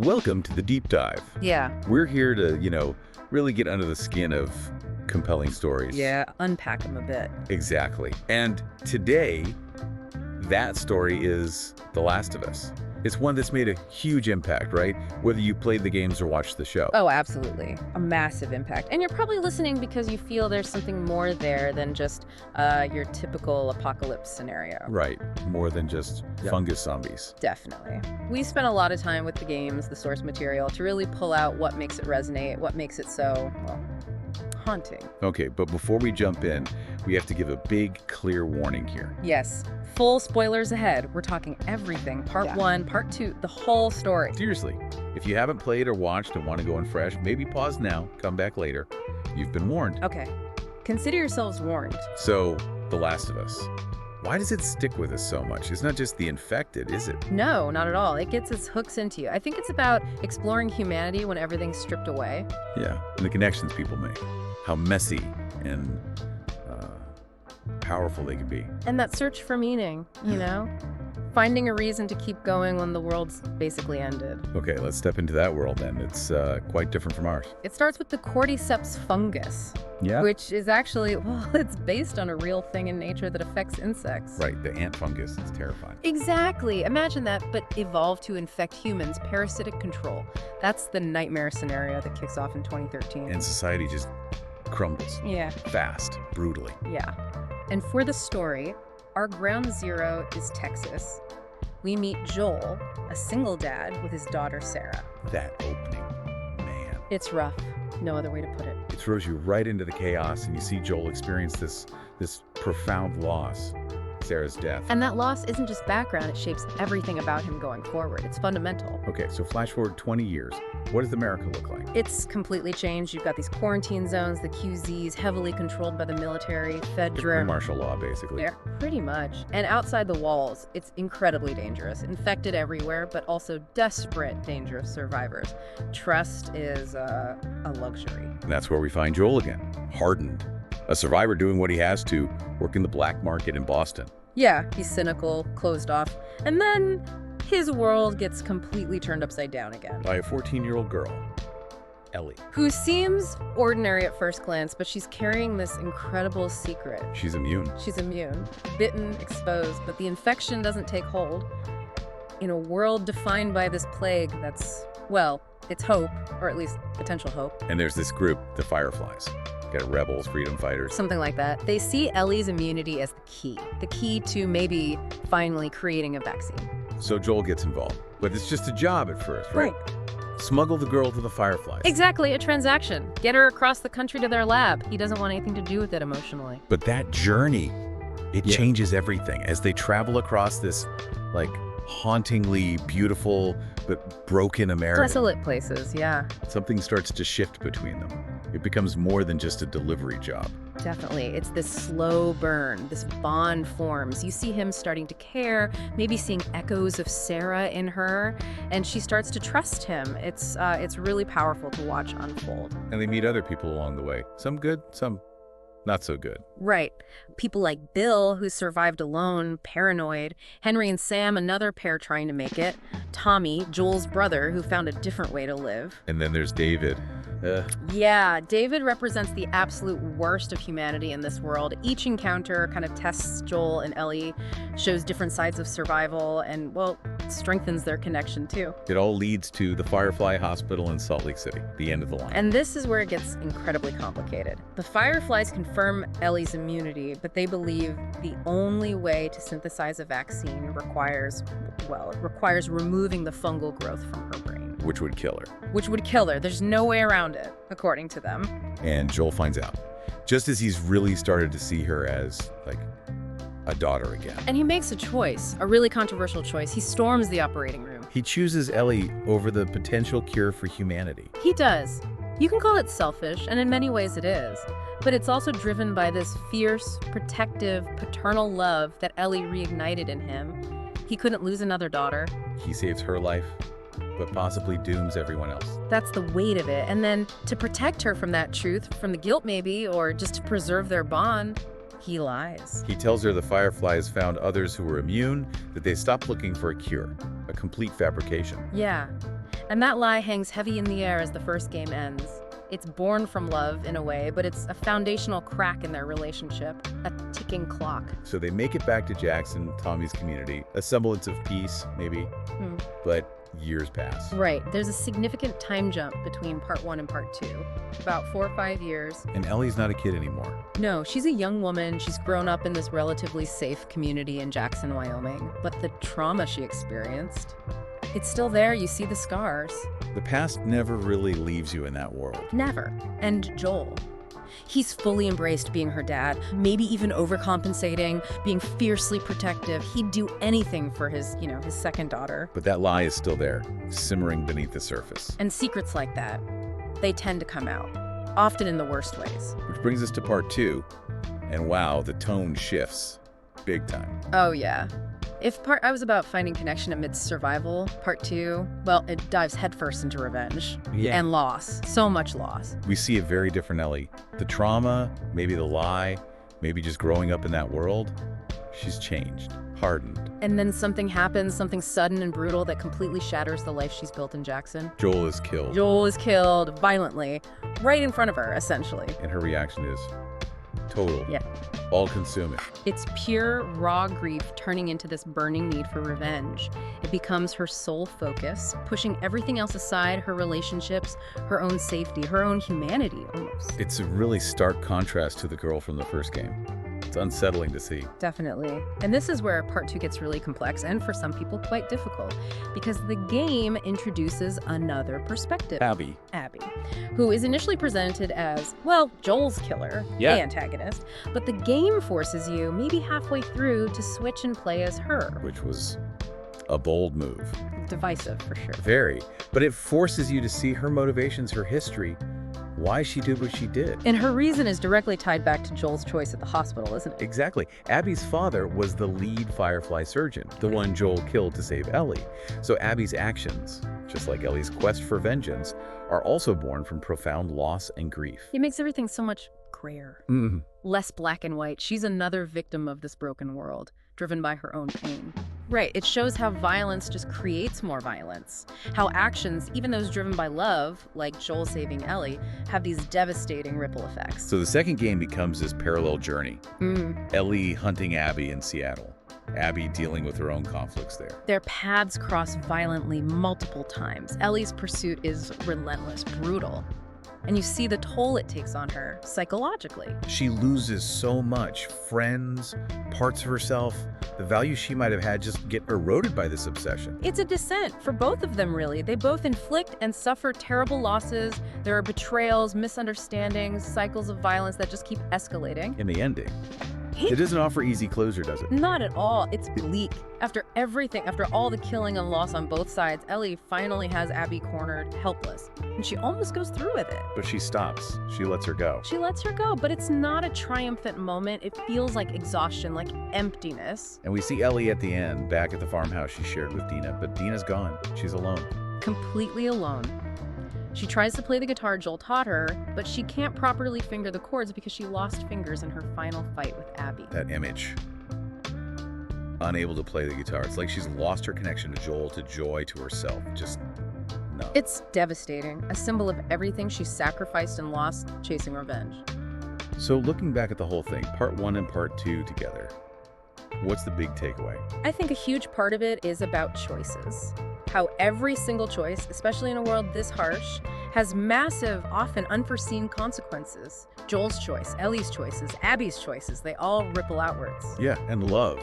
Welcome to the deep dive. Yeah. We're here to, really get under the skin of compelling stories. Yeah, unpack them a bit. Exactly. And today, that story is The Last of Us. It's one that's made a huge impact, right? Whether you played the games or watched the show. Oh, absolutely. A massive impact. And you're probably listening because you feel there's something more there than just your typical apocalypse scenario. Right. More than just fungus zombies. Definitely. We spent a lot of time with the games, the source material, to really pull out what makes it resonate, what makes it so, well, haunting. Okay, but before we jump in, we have to give a big, clear warning here. Yes. Full spoilers ahead. We're talking everything. Part 1, Part 2, the whole story. Seriously, if you haven't played or watched and want to go in fresh, maybe pause now, come back later. You've been warned. Okay. Consider yourselves warned. So, The Last of Us. Why does it stick with us so much? It's not just the infected, is it? No, not at all. It gets its hooks into you. I think it's about exploring humanity when everything's stripped away. Yeah, and the connections people make. How messy and powerful they can be. And that search for meaning, Finding a reason to keep going when the world's basically ended. Okay, let's step into that world then. It's quite different from ours. It starts with the cordyceps fungus. Yeah? Which is actually, it's based on a real thing in nature that affects insects. Right, the ant fungus is terrifying. Exactly. Imagine that, but evolved to infect humans, parasitic control. That's the nightmare scenario that kicks off in 2013. And society just crumbles. Yeah. Fast, brutally. Yeah. And for the story, our ground zero is Texas. We meet Joel, a single dad with his daughter Sarah. That opening, man. It's rough. No other way to put it. It throws you right into the chaos, and you see Joel experience this profound loss, Sarah's death. And that loss isn't just background, it shapes everything about him going forward. It's fundamental. Okay, so flash forward 20 years. What does America look like? It's completely changed. You've got these quarantine zones, the QZs, heavily controlled by the military, Fedra. Martial law, basically. Yeah, pretty much. And outside the walls, it's incredibly dangerous. Infected everywhere, but also desperate, dangerous survivors. Trust is a luxury. And that's where we find Joel again, hardened. A survivor doing what he has to, working the black market in Boston. Yeah, he's cynical, closed off. And then his world gets completely turned upside down again. By a 14-year-old girl, Ellie. Who seems ordinary at first glance, but she's carrying this incredible secret. She's immune. She's immune, bitten, exposed, but the infection doesn't take hold. In a world defined by this plague that's, it's hope, or at least potential hope. And there's this group, the Fireflies. Got rebels, freedom fighters. Something like that. They see Ellie's immunity as the key to maybe finally creating a vaccine. So Joel gets involved. But it's just a job at first, right? Smuggle the girl to the Fireflies. Exactly, a transaction. Get her across the country to their lab. He doesn't want anything to do with it emotionally. But that journey, it changes everything. As they travel across this, hauntingly beautiful but broken America. Desolate places, yeah. Something starts to shift between them. It becomes more than just a delivery job. Definitely. It's this slow burn. This bond forms. You see him starting to care, maybe seeing echoes of Sarah in her, and she starts to trust him. It's really powerful to watch unfold. And they meet other people along the way. Some good, some not so good. Right. People like Bill, who survived alone, paranoid. Henry and Sam, another pair trying to make it. Tommy, Joel's brother, who found a different way to live. And then there's David. Yeah, David represents the absolute worst of humanity in this world. Each encounter kind of tests Joel and Ellie, shows different sides of survival, and, strengthens their connection too. It all leads to the Firefly Hospital in Salt Lake City, the end of the line. And this is where it gets incredibly complicated. The Fireflies confirm Ellie's immunity, but they believe the only way to synthesize a vaccine requires removing the fungal growth from her brain. Which would kill her. There's no way around it, according to them. And Joel finds out, just as he's really started to see her as, a daughter again. And he makes a choice, a really controversial choice. He storms the operating room. He chooses Ellie over the potential cure for humanity. He does. You can call it selfish, and in many ways it is. But it's also driven by this fierce, protective, paternal love that Ellie reignited in him. He couldn't lose another daughter. He saves her life, but possibly dooms everyone else. That's the weight of it. And then to protect her from that truth, from the guilt maybe, or just to preserve their bond, he lies. He tells her the Fireflies found others who were immune, that they stopped looking for a cure, a complete fabrication. Yeah. And that lie hangs heavy in the air as the first game ends. It's born from love, in a way, but it's a foundational crack in their relationship, a ticking clock. So they make it back to Jackson, Tommy's community, a semblance of peace, maybe, but years pass. Right. There's a significant time jump between part 1 and part 2, about 4 or 5 years. And Ellie's not a kid anymore. No, she's a young woman. She's grown up in this relatively safe community in Jackson, Wyoming. But the trauma she experienced, it's still there. You see the scars. The past never really leaves you in that world. Never. And Joel. He's fully embraced being her dad, maybe even overcompensating, being fiercely protective. He'd do anything for his second daughter. But that lie is still there, simmering beneath the surface. And secrets like that, they tend to come out, often in the worst ways. Which brings us to part 2. And wow, the tone shifts big time. Oh, yeah. If part I was about finding connection amidst survival, part 2, well, it dives headfirst into revenge. Yeah. And loss. So much loss. We see a very different Ellie. The trauma, maybe the lie, maybe just growing up in that world, she's changed, hardened. And then something happens, something sudden and brutal that completely shatters the life she's built in Jackson. Joel is killed. Joel is killed violently, right in front of her, essentially. And her reaction is total. Yeah. All-consuming. It's pure, raw grief turning into this burning need for revenge. It becomes her sole focus, pushing everything else aside, her relationships, her own safety, her own humanity, almost. It's a really stark contrast to the girl from the first game. It's unsettling to see. Definitely. And this is where part 2 gets really complex, and for some people quite difficult, because the game introduces another perspective. Abby, who is initially presented as, well, Joel's killer, the antagonist, but the game forces you, maybe halfway through, to switch and play as her. which was a bold move. Divisive, for sure. Very. But it forces you to see her motivations, her history, why she did what she did. And her reason is directly tied back to Joel's choice at the hospital, isn't it? Exactly. Abby's father was the lead Firefly surgeon, the one Joel killed to save Ellie. So Abby's actions, just like Ellie's quest for vengeance, are also born from profound loss and grief. It makes everything so much grayer. Less black and white. She's another victim of this broken world, driven by her own pain. Right, it shows how violence just creates more violence. How actions, even those driven by love, like Joel saving Ellie, have these devastating ripple effects. So the second game becomes this parallel journey. Ellie hunting Abby in Seattle. Abby dealing with her own conflicts there. Their paths cross violently multiple times. Ellie's pursuit is relentless, brutal. And you see the toll it takes on her, psychologically. She loses so much. Friends, parts of herself. The value she might have had just get eroded by this obsession. It's a descent for both of them, really. They both inflict and suffer terrible losses. There are betrayals, misunderstandings, cycles of violence that just keep escalating. In the ending, it doesn't offer easy closure, does it? Not at all. It's bleak. After everything, after all the killing and loss on both sides, Ellie finally has Abby cornered, helpless. And she almost goes through with it. But she stops. She lets her go. She lets her go, but it's not a triumphant moment. It feels like exhaustion, like emptiness. And we see Ellie at the end, back at the farmhouse she shared with Dina. But Dina's gone. She's alone. Completely alone. She tries to play the guitar Joel taught her, but she can't properly finger the chords because she lost fingers in her final fight with Abby. That image. Unable to play the guitar. It's like she's lost her connection to Joel, to joy, to herself. Just no. It's devastating. A symbol of everything she sacrificed and lost chasing revenge. So looking back at the whole thing, part 1 and part 2 together, what's the big takeaway? I think a huge part of it is about choices. How every single choice, especially in a world this harsh, has massive, often unforeseen consequences. Joel's choice, Ellie's choices, Abby's choices, they all ripple outwards. Yeah, and love,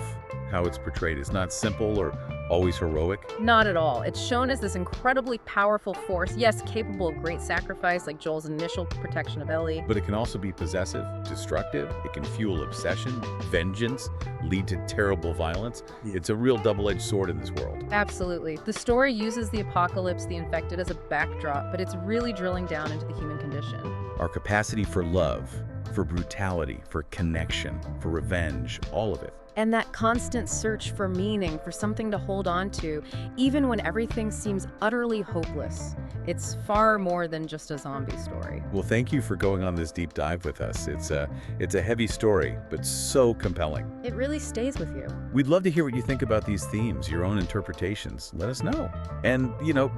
how it's portrayed. It's not simple or always heroic. Not at all. It's shown as this incredibly powerful force, yes, capable of great sacrifice, like Joel's initial protection of Ellie. But it can also be possessive, destructive. It can fuel obsession, vengeance, lead to terrible violence. It's a real double-edged sword in this world. Absolutely. The story uses the apocalypse, the infected, as a backdrop, but it's really drilling down into the human condition. Our capacity for love, for brutality, for connection, for revenge, all of it. And that constant search for meaning, for something to hold on to, even when everything seems utterly hopeless. It's far more than just a zombie story. Well, thank you for going on this deep dive with us. It's a heavy story, but so compelling. It really stays with you. We'd love to hear what you think about these themes, your own interpretations. Let us know. And,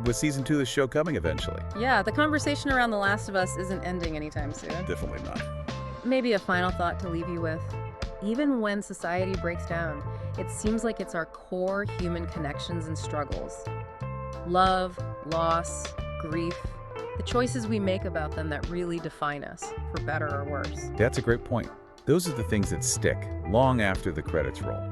with season 2 of the show coming eventually. Yeah, the conversation around The Last of Us isn't ending anytime soon. Definitely not. Maybe a final thought to leave you with. Even when society breaks down, it seems like it's our core human connections and struggles. Love, loss, grief, the choices we make about them that really define us, for better or worse. That's a great point. Those are the things that stick long after the credits roll.